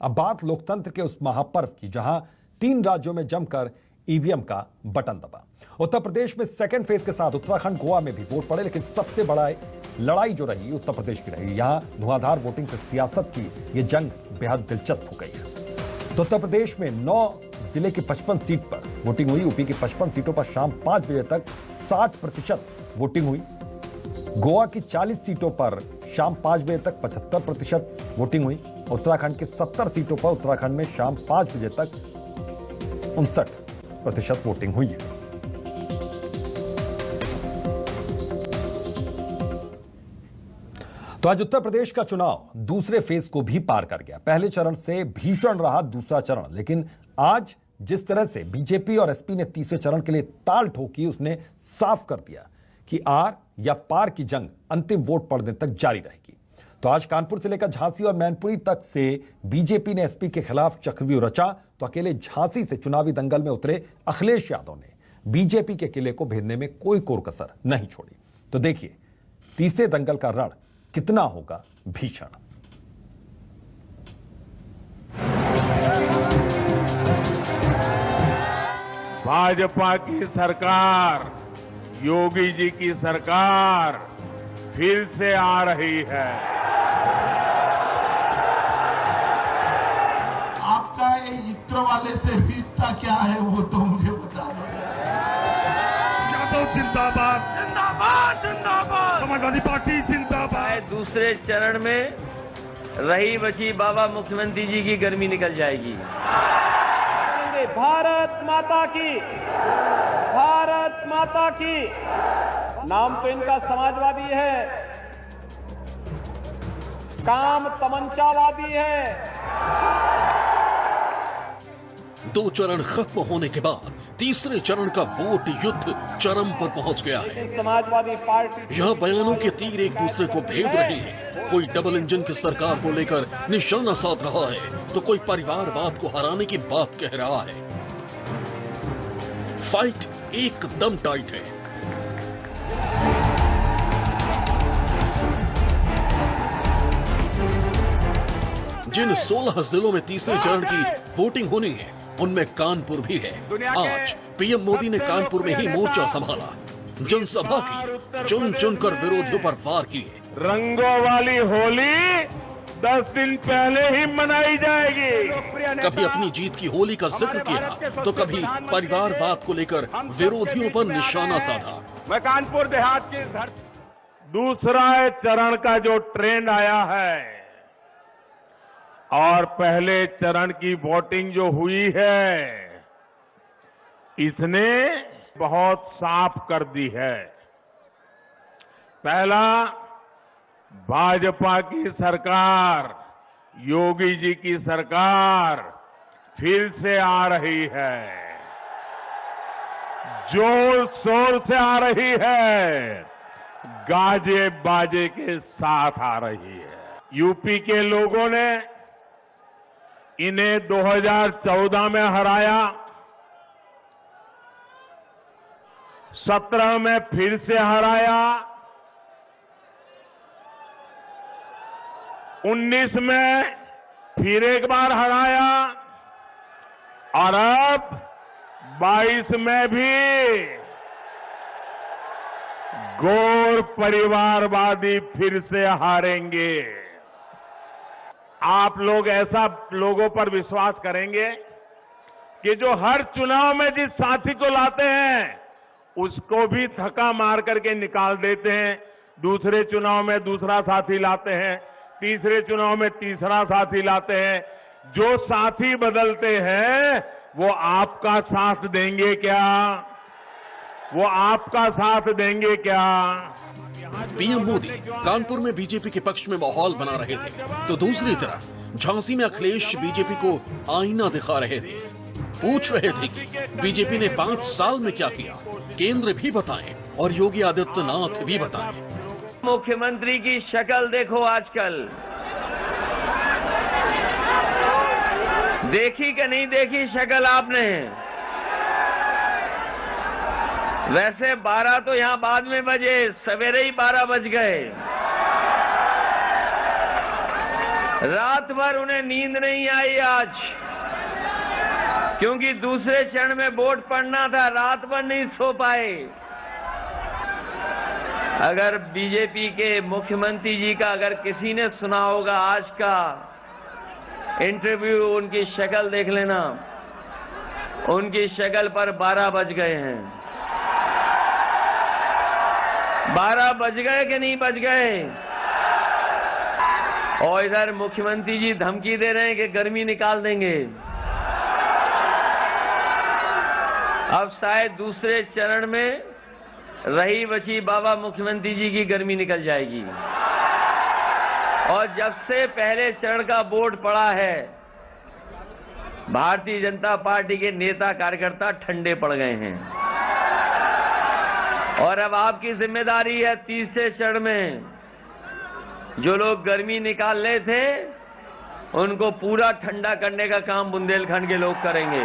अब बात लोकतंत्र के उस महापर्व की जहां 3 राज्यों में जमकर ईवीएम का बटन दबा। उत्तर प्रदेश में सेकेंड फेज के साथ उत्तराखंड, गोवा में भी वोट पड़े, लेकिन सबसे बड़ा लड़ाई जो रही उत्तर प्रदेश की रही। यहां धुआंधार वोटिंग से सियासत की ये जंग बेहद दिलचस्प हो गई है। तो उत्तर प्रदेश में 9 जिले की 55 सीट पर वोटिंग हुई। यूपी की 55 सीटों पर शाम 5 बजे तक 60% वोटिंग हुई। गोवा की 40 सीटों पर शाम 5 बजे तक 75% वोटिंग हुई। उत्तराखंड की 70 सीटों पर उत्तराखंड में शाम 5 बजे तक 59% वोटिंग हुई है। तो आज उत्तर प्रदेश का चुनाव दूसरे फेज को भी पार कर गया। पहले चरण से भीषण रहा दूसरा चरण, लेकिन आज जिस तरह से बीजेपी और एसपी ने तीसरे चरण के लिए ताल ठोकी, उसने साफ कर दिया कि आर या पार की जंग अंतिम वोट पड़ने तक जारी रहेगी। तो आज कानपुर से लेकर झांसी और मैनपुरी तक से बीजेपी ने एसपी के खिलाफ चक्रव्यूह रचा, तो अकेले झांसी से चुनावी दंगल में उतरे अखिलेश यादव ने बीजेपी के किले को भेदने में कोई कोर कसर नहीं छोड़ी। तो देखिए तीसरे दंगल का रण कितना होगा भीषण। भाजपा की सरकार, योगी जी की सरकार फिर से आ रही है। आपका ये इत्र वाले से रिश्ता क्या है वो तो मुझे बता दो। यादव जिंदाबाद, जिंदाबाद, जिंदाबाद, समाजवादी पार्टी जिंदाबाद। दूसरे चरण में रही बची बाबा मुख्यमंत्री जी की गर्मी निकल जाएगी। भारत माता की, भारत माता की। नाम तो इनका समाजवादी है, काम तमंचावादी है। 2 चरण खत्म होने के बाद तीसरे चरण का वोट युद्ध चरम पर पहुंच गया है। समाजवादी पार्टी यहाँ बयानों के तीर एक दूसरे को भेद रहे हैं। कोई डबल इंजन की सरकार को लेकर निशाना साध रहा है, तो कोई परिवारवाद को हराने की बात कह रहा है। फाइट एकदम टाइट है। जिन 16 जिलों में तीसरे चरण की वोटिंग होनी है, उनमें कानपुर भी है। आज पीएम मोदी ने कानपुर में ही मोर्चा संभाला, जनसभा की, चुन चुनकर विरोधियों पर वार किए। रंगों वाली होली 10 दिन पहले ही मनाई जाएगी। कभी अपनी जीत की होली का जिक्र किया, तो कभी परिवारवाद को लेकर विरोधियों पर निशाना साधा। मैं कानपुर देहात की दूसरा चरण का जो ट्रेंड आया है और पहले चरण की वोटिंग जो हुई है, इसने बहुत साफ कर दी है। पहला, भाजपा की सरकार, योगी जी की सरकार फिर से आ रही है, जोर शोर से आ रही है, गाजे बाजे के साथ आ रही है। यूपी के लोगों ने इन्हें 2014 में हराया, 17 में फिर से हराया, 19 में फिर एक बार हराया और अब 22 में भी गौर परिवारवादी फिर से हारेंगे। आप लोग ऐसा लोगों पर विश्वास करेंगे कि जो हर चुनाव में जिस साथी को लाते हैं उसको भी धक्का मार करके निकाल देते हैं, दूसरे चुनाव में दूसरा साथी लाते हैं, तीसरे चुनाव में तीसरा साथी लाते हैं। जो साथी बदलते हैं वो आपका साथ देंगे क्या? वो आपका साथ देंगे क्या? पीएम मोदी कानपुर में बीजेपी के पक्ष में माहौल बना रहे थे, तो दूसरी तरफ झांसी में अखिलेश बीजेपी को आईना दिखा रहे थे। पूछ रहे थे कि बीजेपी ने 5 साल में क्या किया, केंद्र भी बताएं और योगी आदित्यनाथ भी बताएं। मुख्यमंत्री की शक्ल देखो आजकल, देखी कि नहीं देखी शक्ल आपने? वैसे 12 तो यहां बाद में बजे, सवेरे ही 12 बज गए। रात भर उन्हें नींद नहीं आई आज, क्योंकि दूसरे चरण में वोट पड़ना था, रात भर नहीं सो पाए। अगर बीजेपी के मुख्यमंत्री जी का अगर किसी ने सुना होगा आज का इंटरव्यू, उनकी शक्ल देख लेना, उनकी शक्ल पर 12 बज गए हैं। 12 बज गए कि नहीं बज गए? और इधर मुख्यमंत्री जी धमकी दे रहे हैं कि गर्मी निकाल देंगे। अब शायद दूसरे चरण में रही बची बाबा मुख्यमंत्री जी की गर्मी निकल जाएगी। और जब से पहले चरण का वोट पड़ा है, भारतीय जनता पार्टी के नेता कार्यकर्ता ठंडे पड़ गए हैं। और अब आपकी जिम्मेदारी है तीसरे चरण में जो लोग गर्मी निकाल रहे थे उनको पूरा ठंडा करने का काम बुंदेलखंड के लोग करेंगे।